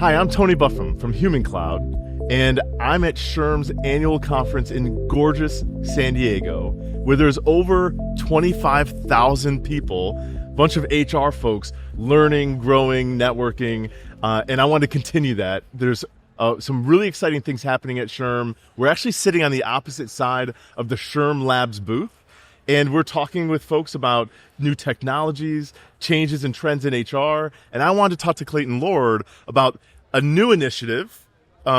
Hi, I'm Tony Buffum from Human Cloud, and I'm at SHRM's annual conference in gorgeous San Diego, where there's over 25,000 people, a bunch of HR folks learning, growing, networking, and I want to continue that. There's some really exciting things happening at SHRM. We're actually sitting on the opposite side of the SHRM Labs booth, and we're talking with folks about new technologies, changes and trends in HR, and I wanted to talk to Clayton Lord about a new initiative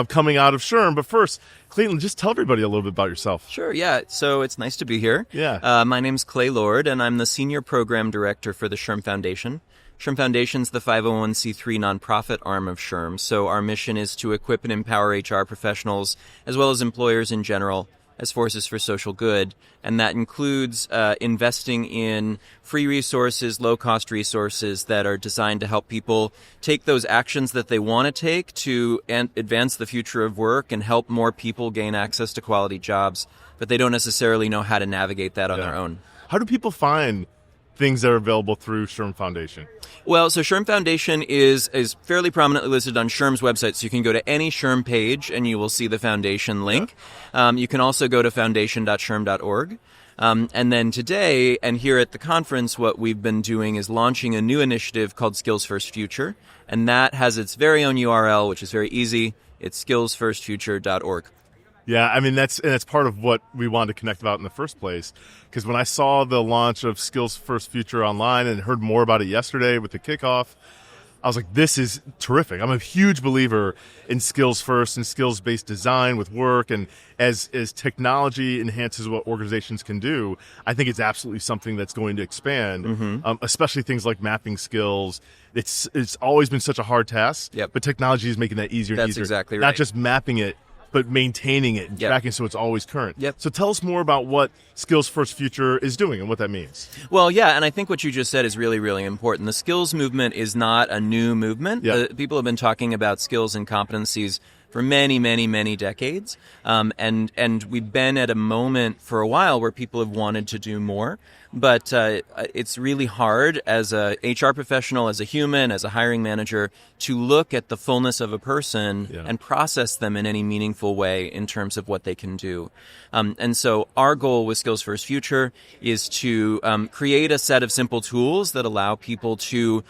coming out of SHRM. But first, Clayton, just tell everybody a little bit about yourself. Sure, yeah. So it's nice to be here. Yeah. My name's Clay Lord, and I'm the Senior Program Director for the SHRM Foundation. SHRM Foundation's the 501c3 nonprofit arm of SHRM, so our mission is to equip and empower HR professionals, as well as employers in general, as forces for social good, and that includes investing in free resources, low-cost resources that are designed to help people take those actions that they want to take to advance the future of work and help more people gain access to quality jobs, but they don't necessarily know how to navigate that on their own. How do people find things that are available through SHRM Foundation? Well, so SHRM Foundation is fairly prominently listed on SHRM's website, so you can go to any SHRM page and you will see the foundation link. You can also go to foundation.shrm.org. And then today, and here at the conference, what we've been doing is launching a new initiative called Skills First Future, and that has its very own URL, which is very easy. It's skillsfirstfuture.org. Yeah, I mean, that's part of what we wanted to connect about in the first place. Because when I saw the launch of Skills First Future online and heard more about it yesterday with the kickoff, I was like, this is terrific. I'm a huge believer in skills first and skills-based design with work. And as technology enhances what organizations can do, I think it's absolutely something that's going to expand, especially things like mapping skills. It's always been such a hard task, but technology is making that easier and easier. That's exactly right. Not just mapping it, but maintaining it and tracking so it's always current. So tell us more about what Skills First Future is doing and what that means. Well, yeah, and I think what you just said is really, really important. The skills movement is not a new movement. People have been talking about skills and competencies for many, many, many decades. And we've been at a moment for a while where people have wanted to do more. But it's really hard as a HR professional, as a human, as a hiring manager, to look at the fullness of a person and process them in any meaningful way in terms of what they can do. And so our goal with Skills First Future is to create a set of simple tools that allow people to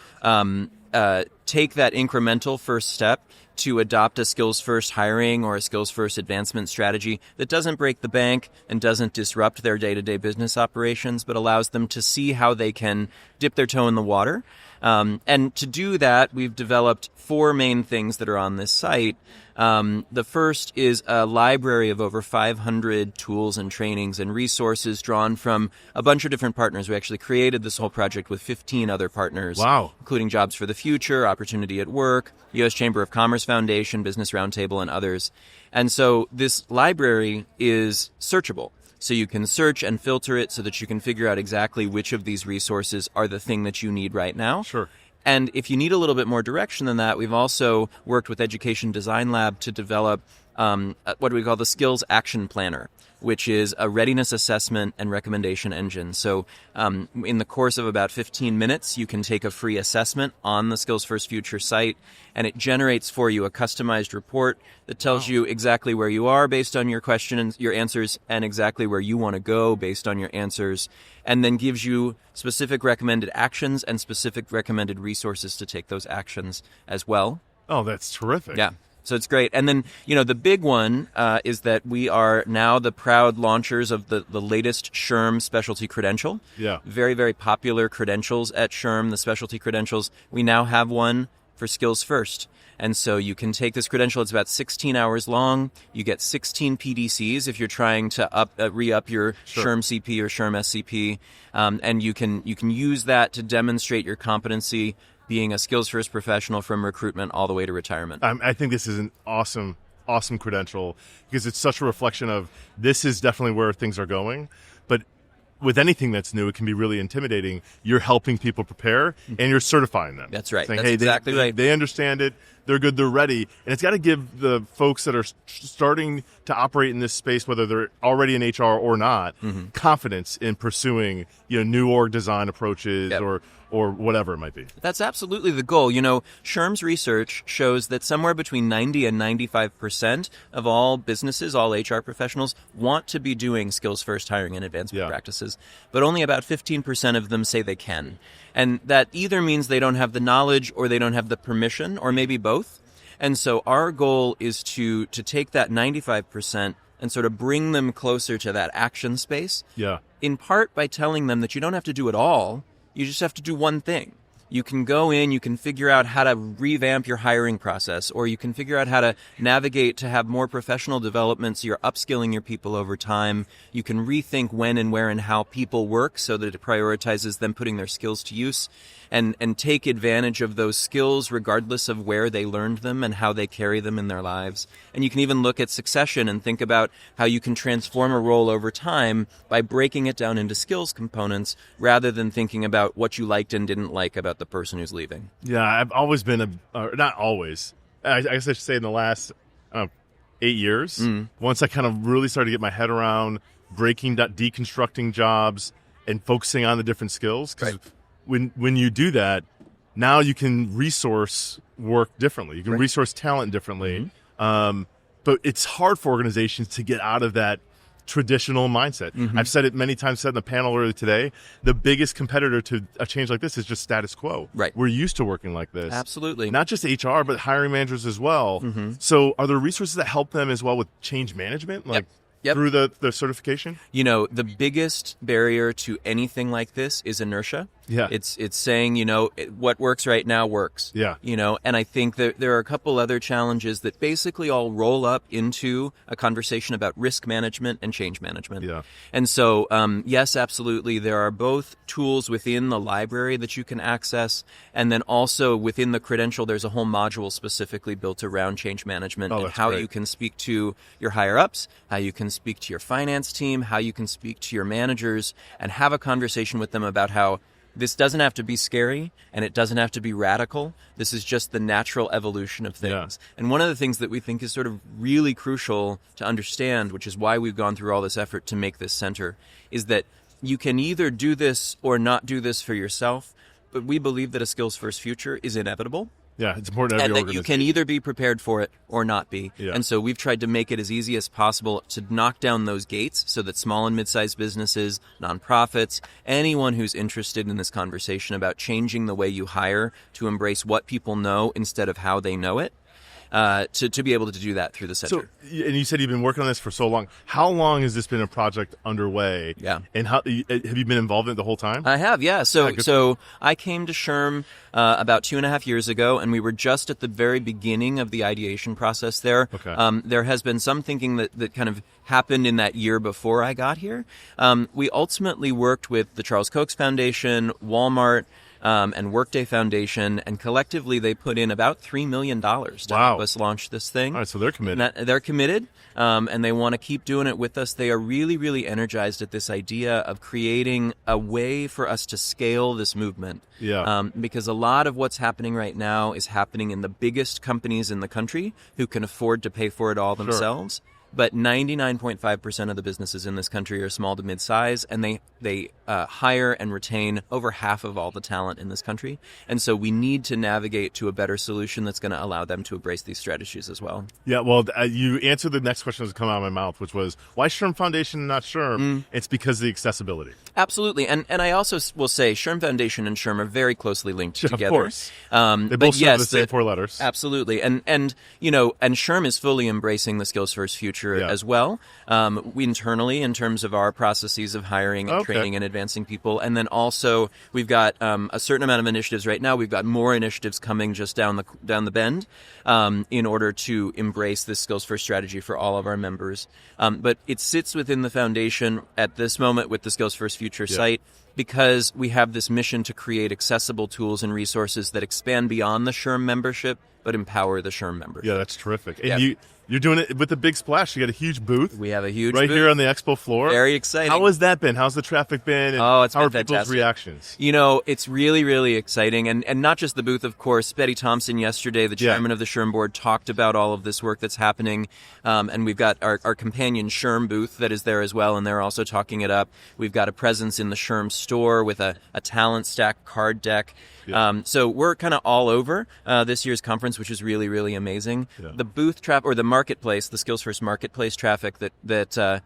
take that incremental first step to adopt a skills-first hiring or a skills-first advancement strategy that doesn't break the bank and doesn't disrupt their day-to-day business operations, but allows them to see how they can dip their toe in the water. And to do that, we've developed 4 main things that are on this site. The first is a library of over 500 tools and trainings and resources drawn from a bunch of different partners. We actually created this whole project with 15 other partners, including Jobs for the Future, Opportunity at Work, U.S. Chamber of Commerce Foundation, Business Roundtable, and others. And so this library is searchable. So you can search and filter it so that you can figure out exactly which of these resources are the thing that you need right now. Sure. And if you need a little bit more direction than that, we've also worked with Education Design Lab to develop what we call the Skills Action Planner, which is a readiness assessment and recommendation engine. So in the course of about 15 minutes, you can take a free assessment on the Skills First Future site, and it generates for you a customized report that tells you exactly where you are based on your questions, your answers, and exactly where you want to go based on your answers, and then gives you specific recommended actions and specific recommended resources to take those actions as well. Oh, that's terrific. Yeah. So it's great. And then, the big one is that we are now the proud launchers of the latest SHRM specialty credential. Yeah. Very, very popular credentials at SHRM, the specialty credentials. We now have one for Skills First. And so you can take this credential. It's about 16 hours long. You get 16 PDCs if you're trying to re-up your SHRM CP or SHRM SCP. And you can use that to demonstrate your competency being a skills-first professional from recruitment all the way to retirement. I think this is an awesome credential because it's such a reflection of this is definitely where things are going. But with anything that's new, it can be really intimidating. You're helping people prepare and you're certifying them. That's right. Saying, That's exactly right. They understand it. they're good, they're ready. And it's got to give the folks that are starting to operate in this space, whether they're already in HR or not, confidence in pursuing, new org design approaches or whatever it might be. That's absolutely the goal. SHRM's research shows that somewhere between 90 and 95% of all businesses, all HR professionals, want to be doing skills-first hiring and advancement practices, but only about 15% of them say they can. And that either means they don't have the knowledge or they don't have the permission, or maybe both. And so our goal is to take that 95% and sort of bring them closer to that action space, in part by telling them that you don't have to do it all. You just have to do one thing. You can go in, you can figure out how to revamp your hiring process, or you can figure out how to navigate to have more professional development so you're upskilling your people over time. You can rethink when and where and how people work so that it prioritizes them putting their skills to use, and take advantage of those skills regardless of where they learned them and how they carry them in their lives. And you can even look at succession and think about how you can transform a role over time by breaking it down into skills components rather than thinking about what you liked and didn't like about the person who's leaving. Yeah, I've always been not always. I guess I should say in the last 8 years, once I kind of really started to get my head around deconstructing jobs and focusing on the different skills. Because when you do that, now you can resource work differently. You can resource talent differently. But it's hard for organizations to get out of that traditional mindset. I've said it many times, said in the panel earlier today, the biggest competitor to a change like this is just status quo. We're used to working like this. Absolutely. Not just HR, but hiring managers as well. So are there resources that help them as well with change management? Through the certification? The biggest barrier to anything like this is inertia. It's saying, what works right now works. And I think that there are a couple other challenges that basically all roll up into a conversation about risk management and change management. And so, yes, absolutely, there are both tools within the library that you can access, and then also within the credential, there's a whole module specifically built around change management and how you can speak to your higher-ups, how you can speak to your finance team, how you can speak to your managers, and have a conversation with them about how this doesn't have to be scary and it doesn't have to be radical. This is just the natural evolution of things. And one of the things that we think is sort of really crucial to understand, which is why we've gone through all this effort to make this center, is that you can either do this or not do this for yourself, but we believe that a skills-first future is inevitable. It's important to every and that you can either be prepared for it or not be. And so we've tried to make it as easy as possible to knock down those gates so that small and mid-sized businesses, nonprofits, anyone who's interested in this conversation about changing the way you hire to embrace what people know instead of how they know it, to be able to do that through the center. So, and you said you've been working on this for so long. How long has this been a project underway? And how have you been involved in it the whole time? I have, So I came to SHRM about 2.5 years ago, and we were just at the very beginning of the ideation process there. There has been some thinking that kind of happened in that year before I got here. We ultimately worked with the Charles Koch's Foundation, Walmart, and Workday Foundation, and collectively they put in about $3 million to help us launch this thing. All right, so they're committed. They're committed, and they want to keep doing it with us. They are really, really energized at this idea of creating a way for us to scale this movement. Because a lot of what's happening right now is happening in the biggest companies in the country who can afford to pay for it all themselves. But 99.5% of the businesses in this country are small to mid-size, and they hire and retain over half of all the talent in this country. And so we need to navigate to a better solution that's going to allow them to embrace these strategies as well. You answered the next question that's come out of my mouth, which was, why SHRM Foundation and not SHRM? It's because of the accessibility. Absolutely. And I also will say SHRM Foundation and SHRM are very closely linked together. Of course. They both start with the same 4 letters. Absolutely. And SHRM is fully embracing the skills first future as well. We internally, in terms of our processes of hiring and training and advancing people. And then also we've got a certain amount of initiatives right now. We've got more initiatives coming just down the bend in order to embrace this skills first strategy for all of our members. But it sits within the foundation at this moment with the Skills First Future site. because we have this mission to create accessible tools and resources that expand beyond the SHRM membership, but empower the SHRM membership. Yeah, that's terrific. And you're doing it with a big splash. You got a huge booth. We have a huge right booth here on the expo floor. Very exciting. How has that been? How's the traffic been? And how are people's reactions? It's really, really exciting. And not just the booth, of course. Betty Thompson yesterday, the chairman of the SHRM board, talked about all of this work that's happening. And we've got our companion SHRM booth that is there as well, and they're also talking it up. We've got a presence in the SHRM store with a talent stack card deck. Yeah. So we're kind of all over this year's conference, which is really, really amazing. Yeah. The booth traffic, or the marketplace, the Skills First marketplace traffic that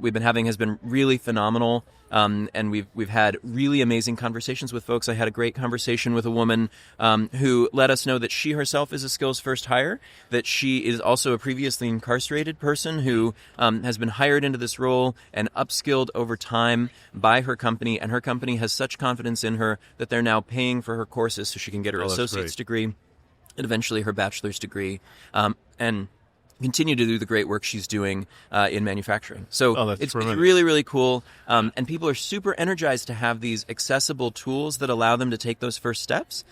we've been having has been really phenomenal. And we've had really amazing conversations with folks. I had a great conversation with a woman who let us know that she herself is a Skills First hire, that she is also a previously incarcerated person who has been hired into this role and upskilled over time by her company, and her company has such confidence in her that they're now paying for her courses so she can get her associate's degree and eventually her bachelor's degree, and continue to do the great work she's doing in manufacturing. So it's really, really cool. And people are super energized to have these accessible tools that allow them to take those first steps.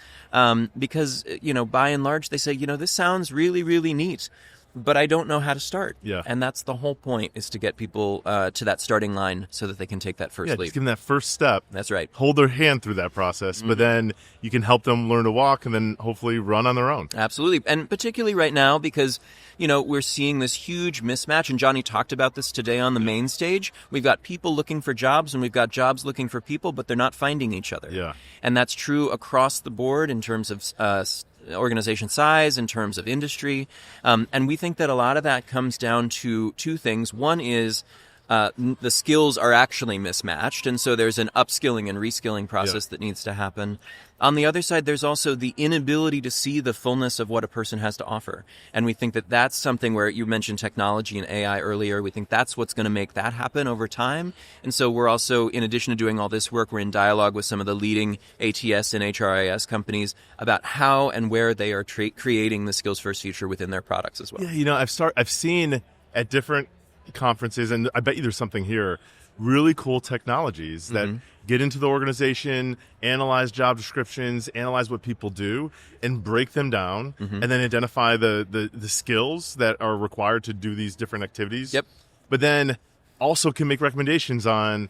Because, by and large, they say, this sounds really, really neat, but I don't know how to start. Yeah. And that's the whole point, is to get people to that starting line so that they can take that first leap. Just give them that first step. That's right. Hold their hand through that process, but then you can help them learn to walk and then hopefully run on their own. Absolutely. And particularly right now because, we're seeing this huge mismatch, and Johnny talked about this today on the main stage. We've got people looking for jobs, and we've got jobs looking for people, but they're not finding each other. Yeah. And that's true across the board in terms of organization size, in terms of industry. And we think that a lot of that comes down to two things. One is the skills are actually mismatched, and so there's an upskilling and reskilling process that needs to happen. On the other side, there's also the inability to see the fullness of what a person has to offer. And we think that that's something where you mentioned technology and AI earlier. We think that's what's going to make that happen over time. And so we're also, in addition to doing all this work, we're in dialogue with some of the leading ATS and HRIS companies about how and where they are creating the Skills First future within their products as well. Yeah, I've seen at different conferences, and I bet you there's something here, really cool technologies that get into the organization, analyze job descriptions, analyze what people do, and break them down, and then identify the skills that are required to do these different activities. Yep. But then also can make recommendations on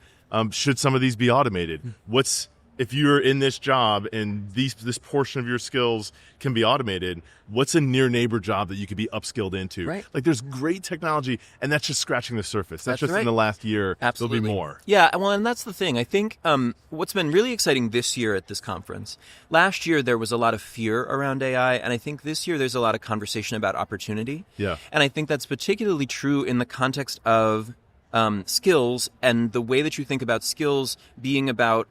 should some of these be automated? If you're in this job and this portion of your skills can be automated, what's a near neighbor job that you could be upskilled into? Right. Like, there's great technology, and that's just scratching the surface. That's just right. in the last year. Absolutely. There'll be more. Yeah, well, and that's the thing. I think what's been really exciting this year at this conference, last year there was a lot of fear around AI, and I think this year there's a lot of conversation about opportunity. Yeah. And I think that's particularly true in the context of skills, and the way that you think about skills being about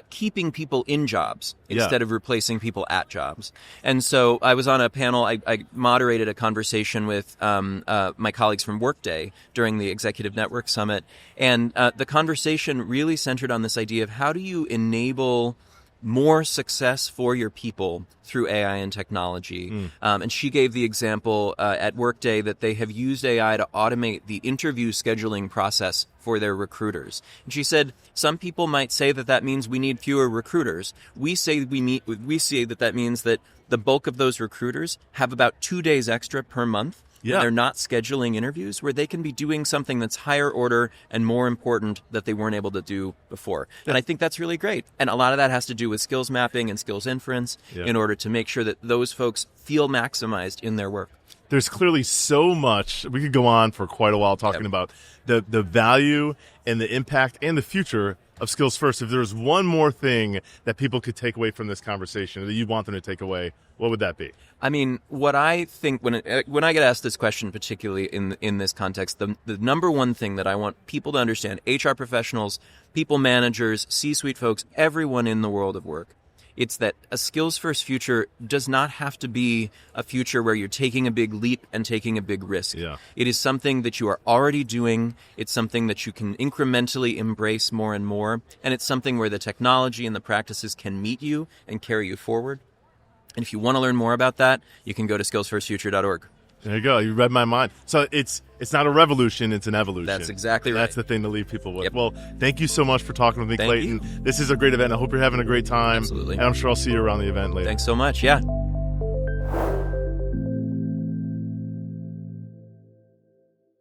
keeping people in jobs instead of replacing people at jobs. And so I was on a panel, I moderated a conversation with my colleagues from Workday during the Executive Network Summit, and the conversation really centered on this idea of how do you enable more success for your people through AI and technology. And she gave the example at Workday that they have used AI to automate the interview scheduling process for their recruiters. And she said, some people might say that means we need fewer recruiters. We say that means that the bulk of those recruiters have about 2 days extra per month. Yeah. They're not scheduling interviews, where they can be doing something that's higher order and more important that they weren't able to do before. Yeah. And I think that's really great. And a lot of that has to do with skills mapping and skills inference in order to make sure that those folks feel maximized in their work. There's clearly so much. We could go on for quite a while talking about the value and the impact and the future of Skills First. If there's one more thing that people could take away from this conversation that you want them to take away, what would that be? I mean, what I think when I get asked this question, particularly in this context, the number one thing that I want people to understand, HR professionals, people managers, C-suite folks, everyone in the world of work, it's that a skills-first future does not have to be a future where you're taking a big leap and taking a big risk. Yeah. It is something that you are already doing. It's something that you can incrementally embrace more and more. And it's something where the technology and the practices can meet you and carry you forward. And if you want to learn more about that, you can go to skillsfirstfuture.org. There you go. You read my mind. So it's not a revolution, it's an evolution. That's exactly right. That's the thing to leave people with. Yep. Well, thank you so much for talking with me, Thank Clayton. you. This is a great event. I hope you're having a great time. Absolutely. And I'm sure I'll see you around the event later. Thanks so much. Yeah.